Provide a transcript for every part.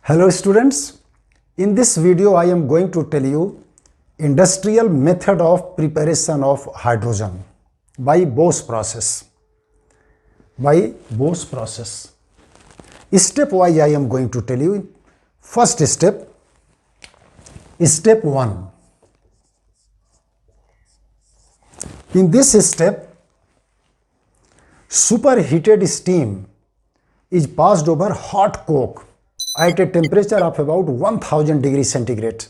Hello students, in this video I am going to tell you industrial method of preparation of hydrogen by Bose process. Step wise I am going to tell you. First step, step 1. In this step, superheated steam is passed over hot coke at a temperature of about 1000 degrees centigrade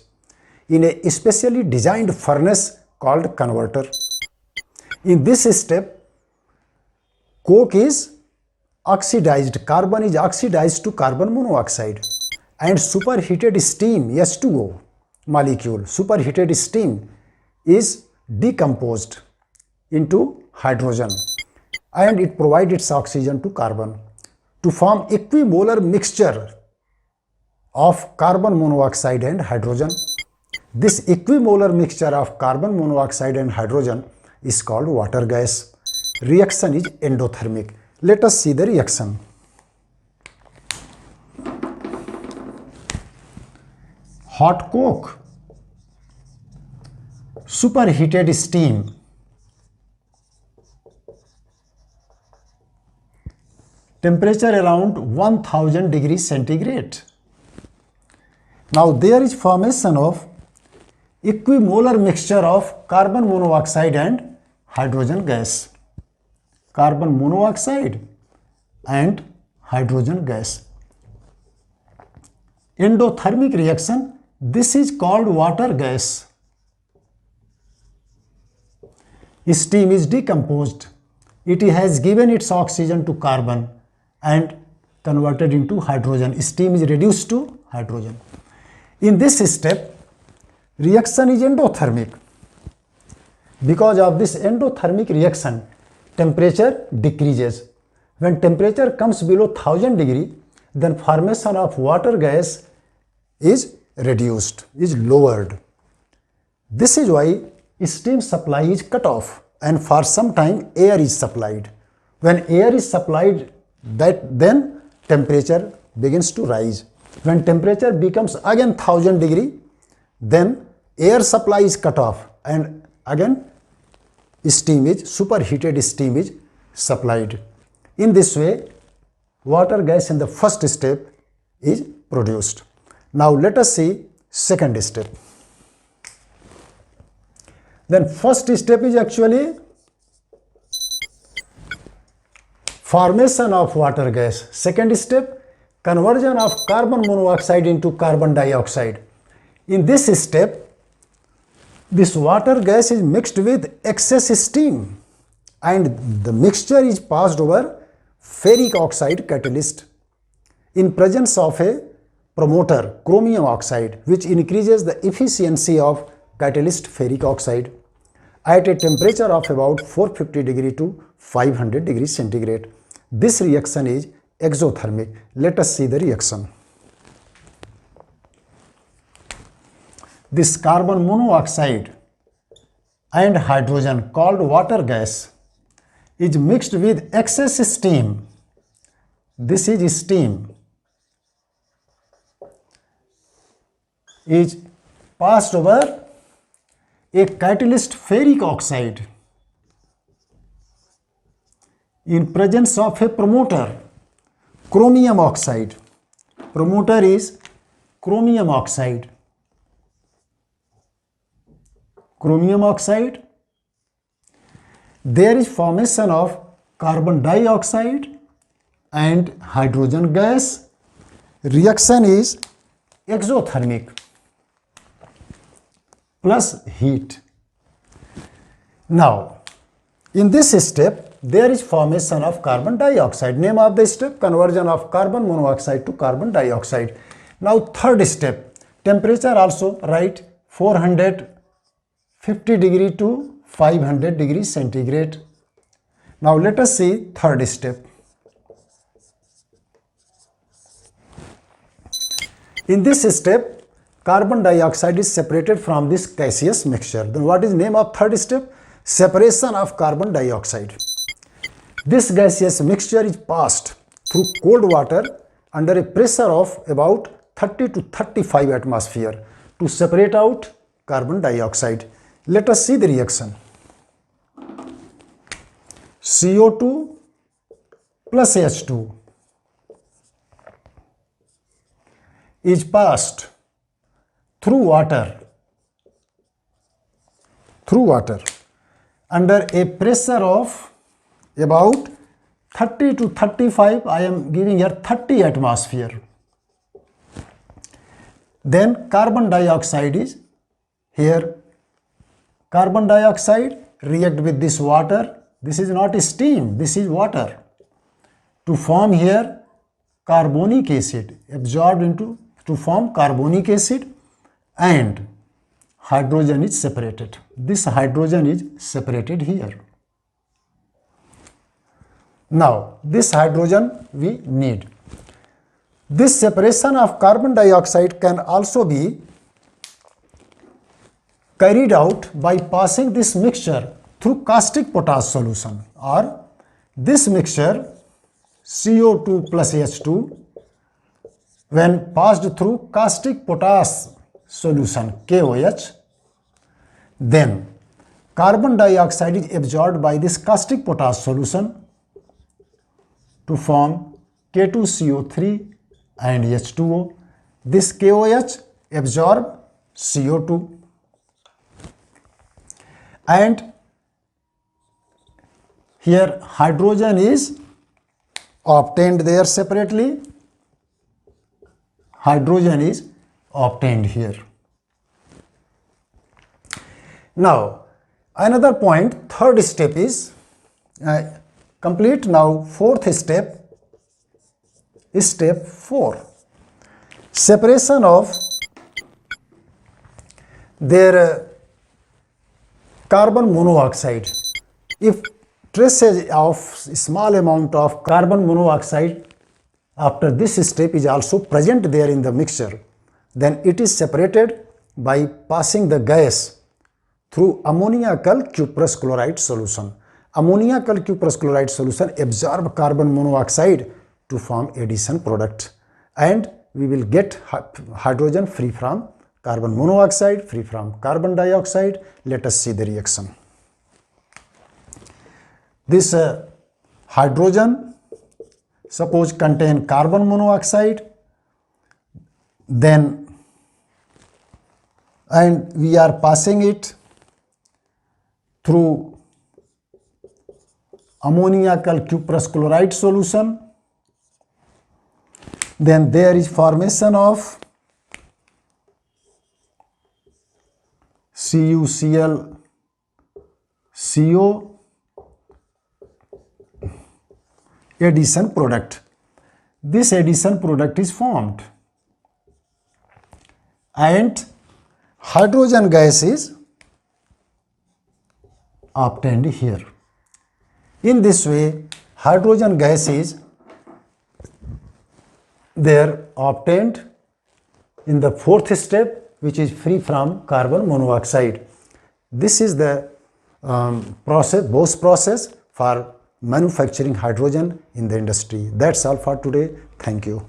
in a specially designed furnace called converter. In this step, coke is oxidized, carbon is oxidized to carbon monoxide, and superheated steam H2O molecule, superheated steam is decomposed into hydrogen and it provides its oxygen to carbon to form equimolar mixture of carbon monoxide and hydrogen. This equimolar mixture of carbon monoxide and hydrogen is called water gas. Reaction is endothermic. Let us see the reaction. Hot coke, superheated steam, temperature around 1000 degrees centigrade. Now there is formation of equimolar mixture of carbon monoxide and hydrogen gas. Carbon monoxide and hydrogen gas. Endothermic reaction, this is called water gas. Steam is decomposed. It has given its oxygen to carbon and converted into hydrogen. Steam is reduced to hydrogen. In this step, reaction is endothermic. Because of this endothermic reaction, temperature decreases. When temperature comes below 1000 degree, then formation of water gas is reduced, is lowered. This is why steam supply is cut off and for some time air is supplied. When air is supplied, then temperature begins to rise. When temperature becomes again 1000 degree, then air supply is cut off and again superheated steam is supplied. In this way, water gas in the first step is produced. Now let us see second step. Then first step is actually formation of water gas. Second step, conversion of carbon monoxide into carbon dioxide. In this step, this water gas is mixed with excess steam and the mixture is passed over ferric oxide catalyst in presence of a promoter, chromium oxide, which increases the efficiency of catalyst ferric oxide at a temperature of about 450 degree to 500 degrees centigrade. This reaction is exothermic. Let us see the reaction. This carbon monoxide and hydrogen called water gas is mixed with excess steam. This is steam. Is passed over a catalyst ferric oxide in presence of a promoter, chromium oxide. Promoter is chromium oxide. Chromium oxide. There is formation of carbon dioxide and hydrogen gas. Reaction is exothermic plus heat. Now, in this step, there is formation of carbon dioxide. Name of the step, conversion of carbon monoxide to carbon dioxide. Now, third step, temperature also write 450 degree to 500 degrees centigrade. Now, let us see third step. In this step, carbon dioxide is separated from this gaseous mixture. Then what is name of third step? Separation of carbon dioxide. This gaseous mixture is passed through cold water under a pressure of about 30 to 35 atmosphere to separate out carbon dioxide. Let us see the reaction. CO2 plus H2 is passed through water under a pressure of about 30 to 35, I am giving here 30 atmosphere. Then carbon dioxide is here. Carbon dioxide react with this water. This is not steam, this is water. To form here carbonic acid, absorbed into to form carbonic acid, and hydrogen is separated. This hydrogen is separated here. Now, this hydrogen we need. This separation of carbon dioxide can also be carried out by passing this mixture through caustic potash solution, or this mixture CO2 plus H2 when passed through caustic potash solution KOH, then carbon dioxide is absorbed by this caustic potash solution to form K2CO3 and H2O. This KOH absorb CO2 and here hydrogen is obtained there separately. Hydrogen is obtained here. Now, another point, third step is complete. Now, fourth step is step 4. Separation of their carbon monoxide. If traces of small amount of carbon monoxide after this step is also present there in the mixture, then it is separated by passing the gas through ammoniacal cuprous chloride solution. Ammoniacal cuprous chloride solution absorb carbon monoxide to form addition product, and we will get hydrogen free from carbon monoxide, free from carbon dioxide. Let us see the reaction. This hydrogen suppose contain carbon monoxide, then and we are passing it through ammoniacal cuprous chloride solution. Then there is formation of CuCl CO addition product. This addition product is formed and hydrogen gas is obtained here. In this way, hydrogen gas is there obtained in the fourth step, which is free from carbon monoxide. This is the Bose process for manufacturing hydrogen in the industry. That's all for today. Thank you.